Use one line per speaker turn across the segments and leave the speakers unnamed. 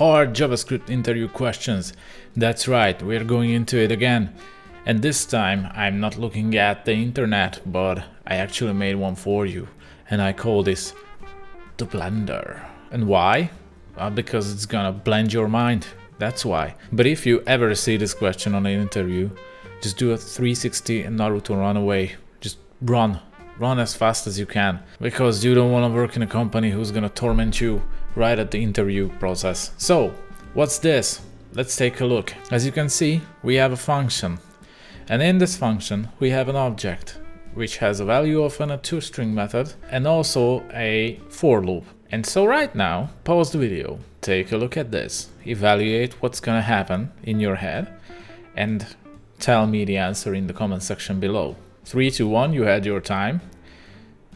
hard JavaScript interview questions. That's right, we're going into it again. And this time I'm not looking at the internet, but I actually made one for you. And I call this the blender. And why? Because it's gonna blend your mind. That's why. But if you ever see this question on an interview, just do a 360 and Naruto run away. Just run. Run as fast as you can. Because you don't want to work in a company who's gonna torment you right at the interview process. So, what's this? Let's take a look. As you can see, we have a function. And in this function, we have an object, which has a value of a toString method and also a for loop. And so right now, pause the video, take a look at this, evaluate what's gonna happen in your head, and tell me the answer in the comment section below. 3, 2, 1, you had your time.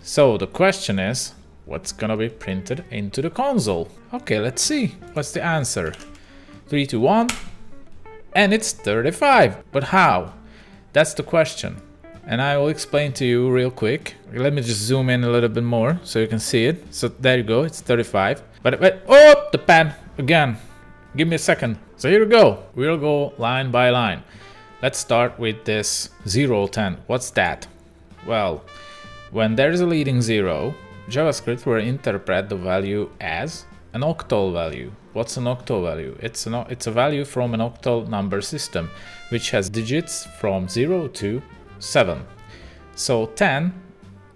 So the question is, what's gonna be printed into the console? Okay, let's see. What's the answer? 3, 2, 1, and it's 35. But how? That's the question. And I will explain to you real quick. Let me just zoom in a little bit more so you can see it. So there you go, it's 35. But oh, the pen again. Give me a second. So here we go. We'll go line by line. Let's start with this 0, 10. What's that? Well, when there's a leading 0, JavaScript will interpret the value as an octal value. What's an octal value? It's a value from an octal number system, which has digits from 0 to 7. So 10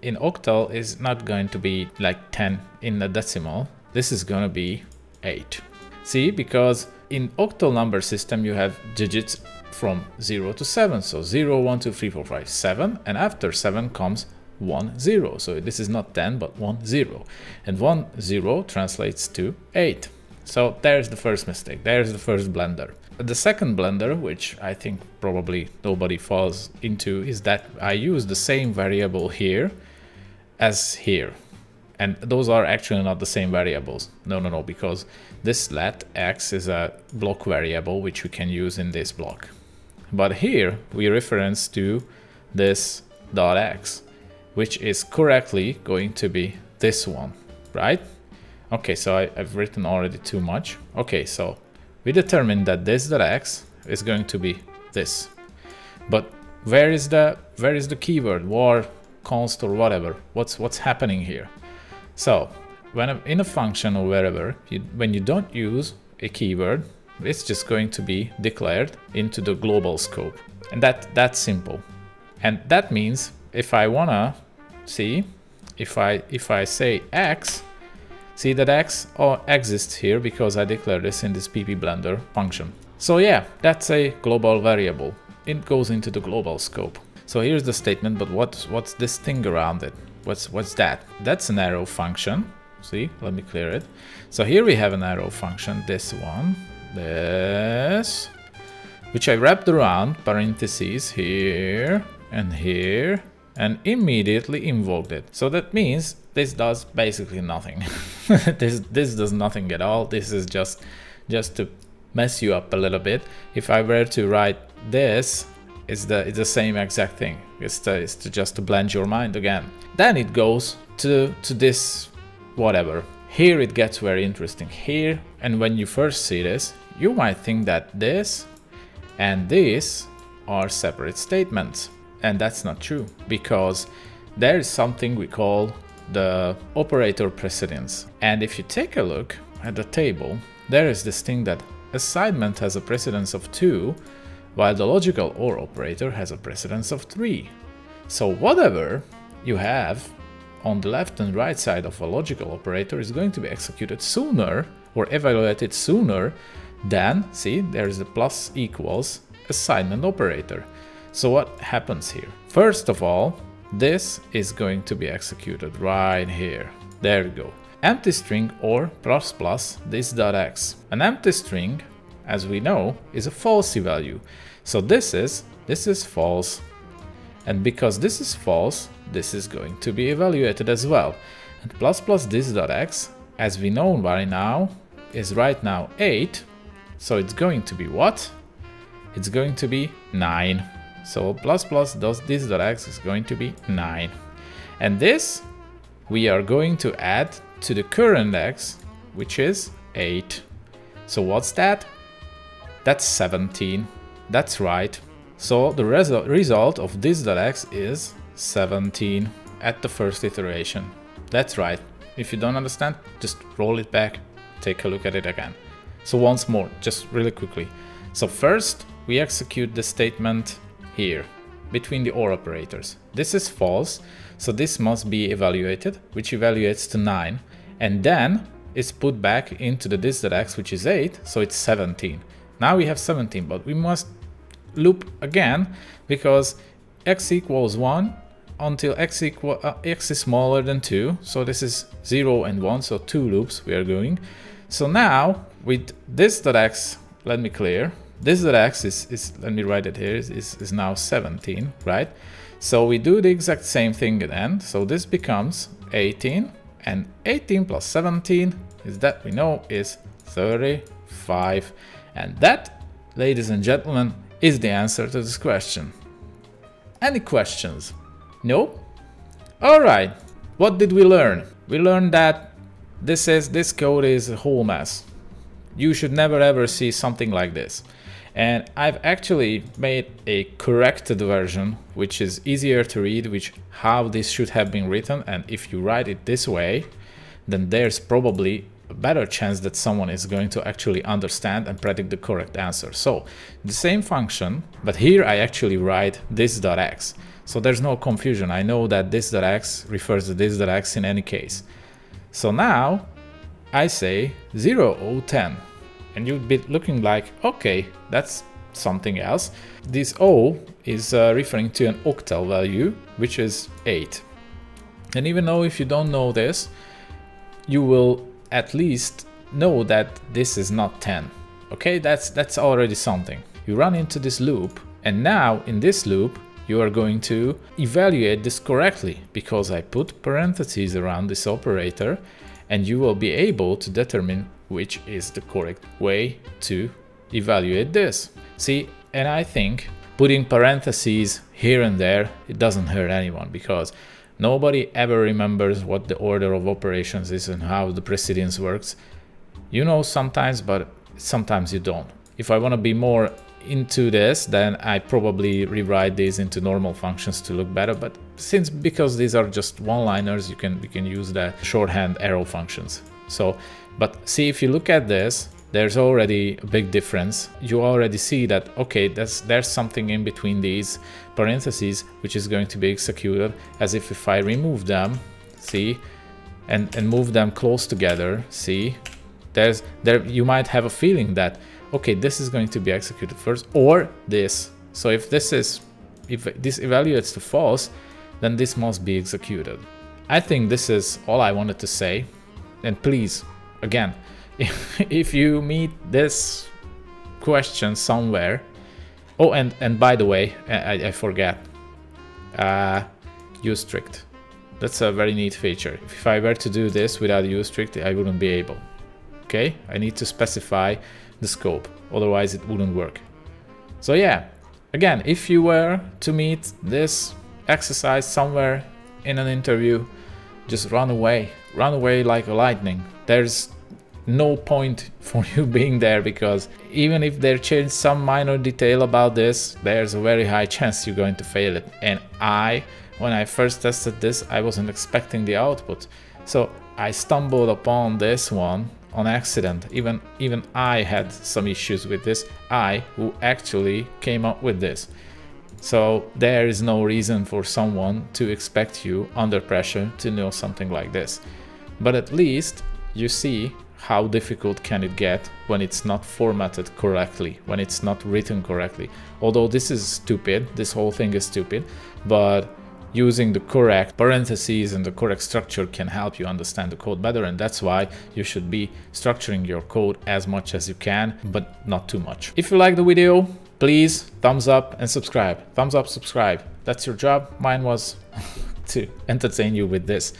in octal is not going to be like 10 in a decimal. This is going to be 8. See, because in octal number system you have digits from 0 to 7. So 0, 1, 2, 3, 4, 5, 7, and after 7 comes 1, 0. So this is not 10 but 1, 0. And 1, 0 translates to 8. So there's the first mistake. There's the first blunder. The second blunder, which I think probably nobody falls into, is that I use the same variable here as here. And those are actually not the same variables. No, because this let x is a block variable which we can use in this block. But here we reference to this .x, which is correctly going to be this one, right? Okay, so I've written already too much. Okay, so we determined that this .x is going to be this. But where is the keyword, var, const, or whatever? What's happening here? So when in a function or wherever, when you don't use a keyword, it's just going to be declared into the global scope, and that's simple. And that means if I wanna see, if I say x, see that x exists here because I declared this in this pp_blender function. So yeah, that's a global variable. It goes into the global scope. So here's the statement, but what's this thing around it? What's that? That's an arrow function. See, let me clear it. So here we have an arrow function, this one, this, which I wrapped around parentheses here and here, and immediately invoked it. So that means this does basically nothing. this does nothing at all. This is just to mess you up a little bit. If I were to write this, it's the same exact thing. It's just to blend your mind again. Then it goes to this whatever. Here it gets very interesting. Here, and when you first see this, you might think that this and this are separate statements. And that's not true, because there is something we call the operator precedence. And if you take a look at the table, there is this thing that assignment has a precedence of 2, while the logical OR operator has a precedence of 3. So whatever you have on the left and right side of a logical operator is going to be executed sooner or evaluated sooner than, see, there's the plus equals assignment operator. So what happens here? First of all, this is going to be executed right here. There we go. Empty string or plus plus this .x. An empty string, as we know, is a falsy value. So this is false. And because this is false, this is going to be evaluated as well. And plus plus this .x, as we know by now, is right now 8. So it's going to be what? It's going to be 9. So plus plus this .x is going to be 9. And this we are going to add to the current x, which is 8. So what's that? That's 17. That's right. So the result of this.x is 17 at the first iteration. That's right. If you don't understand, just roll it back, take a look at it again. So once more, just really quickly. So first we execute the statement here between the OR operators. This is false, so this must be evaluated, which evaluates to 9, and then it's put back into the this.x, which is 8, so it's 17. Now we have 17, but we must loop again because x equals 1 until x is smaller than 2. So this is 0 and 1, so 2 loops we are going. So now with this.x, let me clear. This.x is let me write it here, is now 17, right? So we do the exact same thing again. So this becomes 18, and 18 plus 17 is that we know is 35. And that, ladies and gentlemen, is the answer to this question. Any questions? No? Alright, what did we learn? We learned that this code is a whole mess. You should never ever see something like this. And I've actually made a corrected version, which is easier to read, which how this should have been written. And if you write it this way, then there's probably a better chance that someone is going to actually understand and predict the correct answer. So the same function, but here I actually write this.x. So there's no confusion. I know that this.x refers to this.x in any case. So now I say 0, 0, 10. And you'd be looking like, okay, that's something else. This O is referring to an octal value, which is 8. And even though if you don't know this, you will at least know that this is not 10. Okay, that's already something. You run into this loop, and now in this loop, you are going to evaluate this correctly because I put parentheses around this operator, and you will be able to determine which is the correct way to evaluate this. See, and I think putting parentheses here and there, it doesn't hurt anyone because nobody ever remembers what the order of operations is and how the precedence works. You know sometimes, but sometimes you don't. If I want to be more into this, then I probably rewrite these into normal functions to look better. But because these are just one-liners, you can use the shorthand arrow functions. So, but see, if you look at this, there's already a big difference. You already see that, okay, there's something in between these parentheses which is going to be executed, as if I remove them, see, and move them close together, see, you might have a feeling that, okay, this is going to be executed first, or this. So if this evaluates to false, then this must be executed. I think this is all I wanted to say. And please, again, if you meet this question somewhere, oh, and by the way, I forget, use strict. That's a very neat feature. If I were to do this without use strict, I wouldn't be able. Okay, I need to specify the scope, otherwise it wouldn't work. So yeah, again, if you were to meet this exercise somewhere in an interview, just run away like a lightning. There's no point for you being there, because even if they change some minor detail about this, there's a very high chance you're going to fail it. And when I first tested this, I wasn't expecting the output. So I stumbled upon this one on accident. Even I had some issues with this, who actually came up with this. So there is no reason for someone to expect you under pressure to know something like this. But at least you see how difficult can it get when it's not formatted correctly, when it's not written correctly. Although this is stupid, this whole thing is stupid, but using the correct parentheses and the correct structure can help you understand the code better, and that's why you should be structuring your code as much as you can, but not too much. If you like the video, please thumbs up and subscribe. Thumbs up, subscribe. That's your job. Mine was to entertain you with this.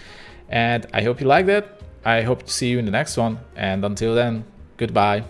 And I hope you liked it. I hope to see you in the next one. And until then, goodbye.